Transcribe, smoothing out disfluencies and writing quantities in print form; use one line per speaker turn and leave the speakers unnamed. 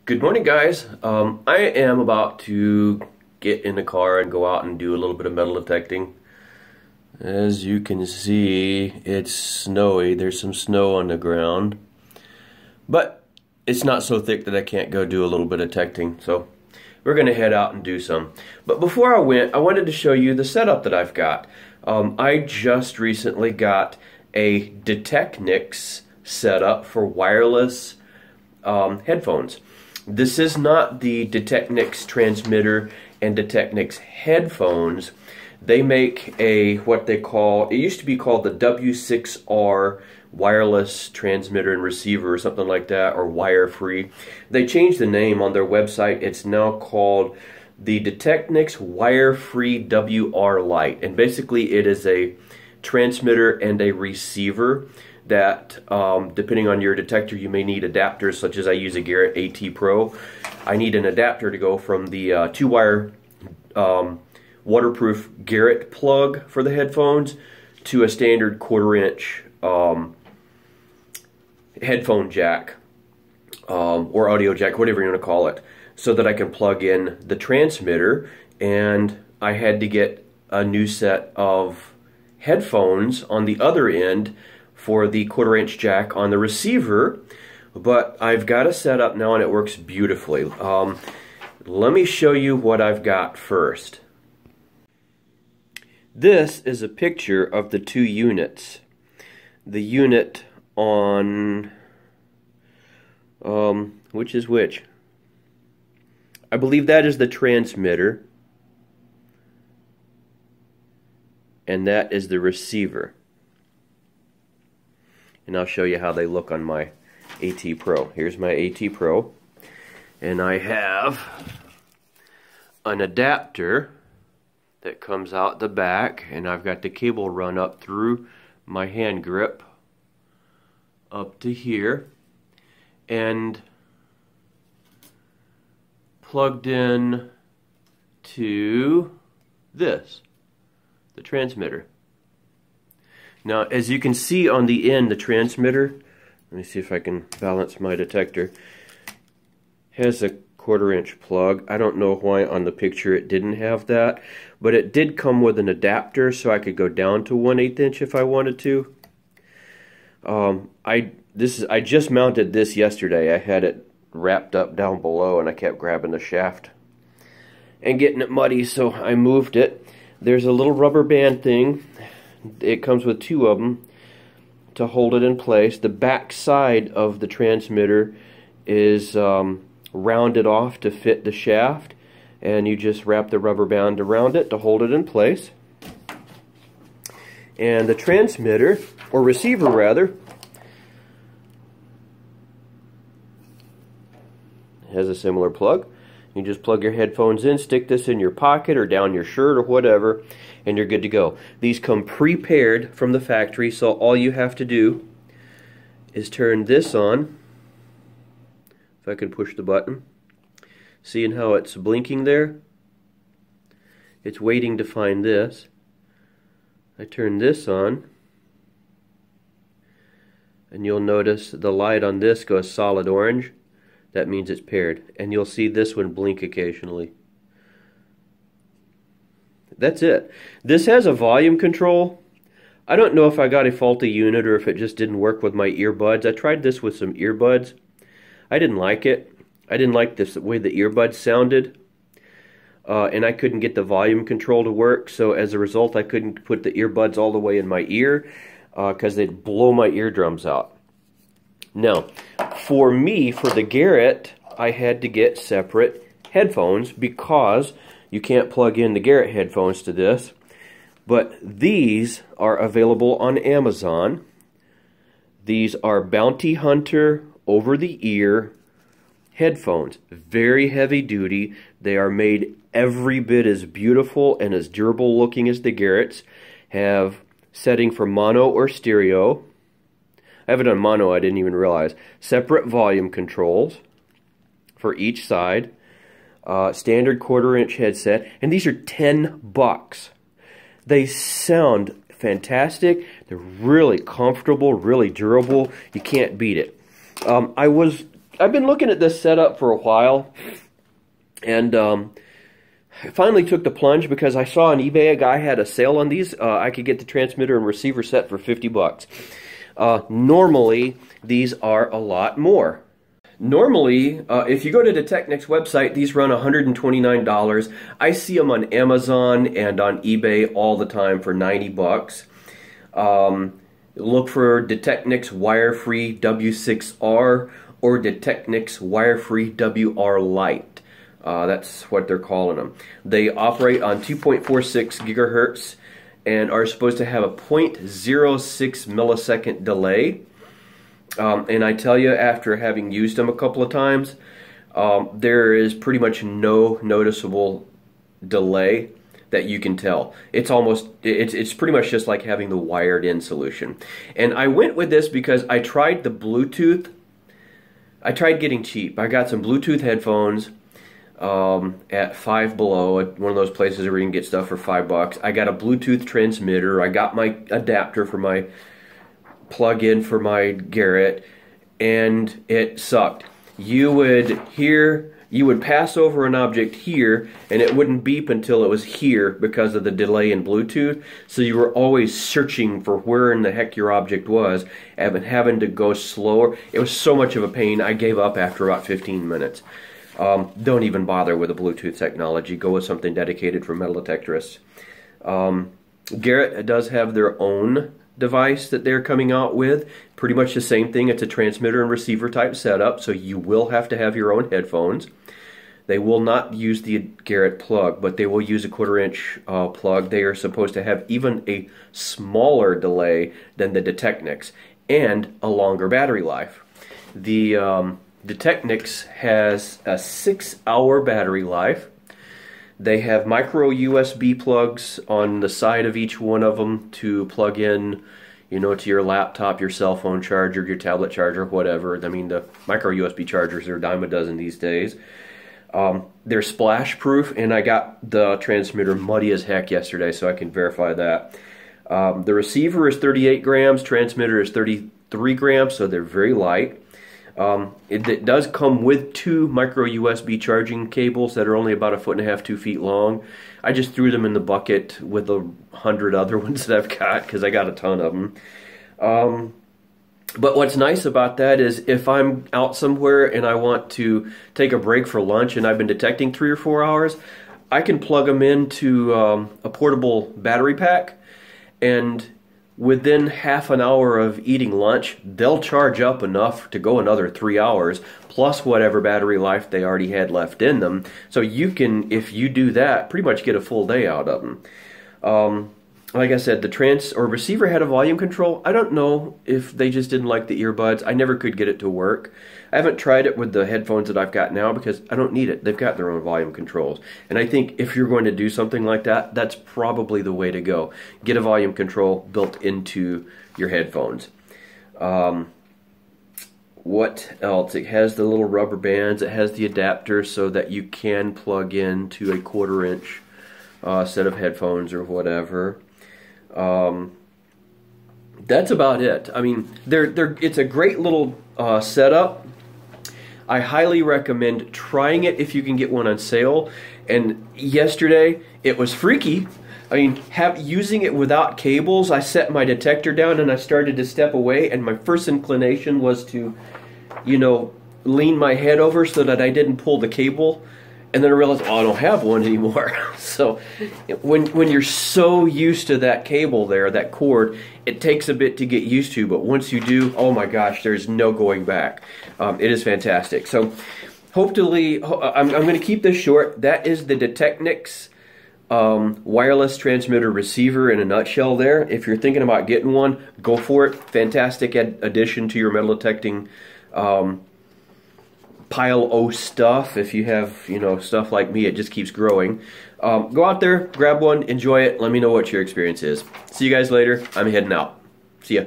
Good morning, guys. I am about to get in the car and go out and do a little bit of metal detecting. As you can see, it's snowy. There's some snow on the ground, but it's not so thick that I can't go do a little bit of detecting. So we're going to head out and do some. But before I went, I wanted to show you the setup that I've got. I just recently got a Deteknix setup for wireless headphones. This is not the Deteknix transmitter and Deteknix headphones. They make what they call, it used to be called the W6R wireless transmitter and receiver or something like that, or wire free. They changed the name on their website. It's now called the Deteknix Wire-Free WR Lite, and basically it is a transmitter and a receiver that, depending on your detector, you may need adapters, such as I use a Garrett AT Pro. I need an adapter to go from the 2-wire waterproof Garrett plug for the headphones to a standard 1/4-inch headphone jack or audio jack, whatever you want to call it, so that I can plug in the transmitter. And I had to get a new set of headphones on the other end for the 1/4-inch jack on the receiver, but I've got it set up now and it works beautifully. Let me show you what I've got first. This is a picture of the two units. The unit on, which is which? I believe that is the transmitter, and that is the receiver. And I'll show you how they look on my AT Pro. Here's my AT Pro, and I have an adapter that comes out the back, and I've got the cable run up through my hand grip up to here and plugged in to this, the transmitter. Now, as you can see on the end, the transmitter, let me see if I can balance my detector, has a 1/4-inch plug. I don't know why on the picture it didn't have that, but it did come with an adapter, so I could go down to 1/8 inch if I wanted to. I just mounted this yesterday. I had it wrapped up down below, and I kept grabbing the shaft and getting it muddy, so I moved it. There's a little rubber band thing. It comes with two of them to hold it in place. The back side of the transmitter is rounded off to fit the shaft, and you just wrap the rubber band around it to hold it in place. And the transmitter, or receiver rather, has a similar plug. You just plug your headphones in, stick this in your pocket or down your shirt or whatever, and you're good to go. These come prepared from the factory, so all you have to do is turn this on. If I can push the button. Seeing how it's blinking there? It's waiting to find this. I turn this on, and you'll notice the light on this goes solid orange. That means it's paired, and you'll see this one blink occasionally. That's it. This has a volume control. I don't know if I got a faulty unit or if it just didn't work with my earbuds. I tried this with some earbuds. I didn't like it. I didn't like the way the earbuds sounded, and I couldn't get the volume control to work, so as a result I couldn't put the earbuds all the way in my ear because they'd blow my eardrums out. Now, for me, for the Garrett, I had to get separate headphones because you can't plug in the Garrett headphones to this. But these are available on Amazon. These are Bounty Hunter over-the-ear headphones. Very heavy duty. They are made every bit as beautiful and as durable looking as the Garrett's. Have setting for mono or stereo. I have it on mono, I didn't even realize. Separate volume controls for each side. Standard 1/4-inch headset. And these are $10. They sound fantastic. They're really comfortable, really durable. You can't beat it. I was I've been looking at this setup for a while, and I finally took the plunge because I saw on eBay a guy had a sale on these. I could get the transmitter and receiver set for 50 bucks. Normally, these are a lot more. Normally, if you go to Deteknix website, these run $129. I see them on Amazon and on eBay all the time for 90 bucks. Look for Deteknix Wire-Free W6R or Deteknix Wire-Free WR Lite. That's what they're calling them. They operate on 2.46 gigahertz and are supposed to have a 0.06 millisecond delay. And I tell you, after having used them a couple of times, there is pretty much no noticeable delay that you can tell. It's pretty much just like having the wired-in solution. And I went with this because I tried the Bluetooth. I tried getting cheap. I got some Bluetooth headphones at Five Below, at one of those places where you can get stuff for $5. I got a Bluetooth transmitter. I got my adapter for my plug-in for my Garrett, and it sucked. You would pass over an object here, and it wouldn't beep until it was here because of the delay in Bluetooth. So you were always searching for where in the heck your object was, and having to go slower. It was so much of a pain, I gave up after about 15 minutes. Don't even bother with the Bluetooth technology. Go with something dedicated for metal detectorists. Garrett does have their own device that they're coming out with. Pretty much the same thing. It's a transmitter and receiver type setup, so you will have to have your own headphones. They will not use the Garrett plug, but they will use a 1/4-inch plug. They are supposed to have even a smaller delay than the Deteknix and a longer battery life. The Deteknix has a 6-hour battery life. They have micro USB plugs on the side of each one of them to plug in, you know, to your laptop, your cell phone charger, your tablet charger, whatever. I mean, the micro USB chargers are a dime a dozen these days. They're splash proof, and I got the transmitter muddy as heck yesterday, so I can verify that. The receiver is 38 grams, transmitter is 33 grams, so they're very light. It does come with 2 micro USB charging cables that are only about 1.5 feet, 2 feet long. I just threw them in the bucket with the 100 other ones that I've got because I got a ton of them. But what's nice about that is if I'm out somewhere and I want to take a break for lunch and I've been detecting 3 or 4 hours, I can plug them into a portable battery pack, and within half an hour of eating lunch, they'll charge up enough to go another 3 hours, plus whatever battery life they already had left in them. So you can, if you do that, pretty much get a full day out of them. Like I said, the receiver had a volume control. I don't know if they just didn't like the earbuds. I never could get it to work. I haven't tried it with the headphones that I've got now because I don't need it. They've got their own volume controls. And I think if you're going to do something like that, that's probably the way to go. Get a volume control built into your headphones. What else? It has the little rubber bands. It has the adapter so that you can plug into a 1/4-inch set of headphones or whatever. That's about it. I mean, it's a great little setup. I highly recommend trying it if you can get one on sale. And yesterday, it was freaky. I mean, using it without cables, I set my detector down and I started to step away, and my first inclination was to, you know, lean my head over so that I didn't pull the cable. And then I realized, oh, I don't have one anymore. So when you're so used to that cable there, that cord, it takes a bit to get used to. But once you do, oh my gosh, there's no going back. It is fantastic. So hopefully, I'm going to keep this short. That is the Deteknix wireless transmitter receiver in a nutshell there. If you're thinking about getting one, go for it. Fantastic addition to your metal detecting pile o stuff. If you have, you know, stuff like me, it just keeps growing. Go out there, grab one, enjoy it. Let me know what your experience is. See you guys later. I'm heading out. See ya.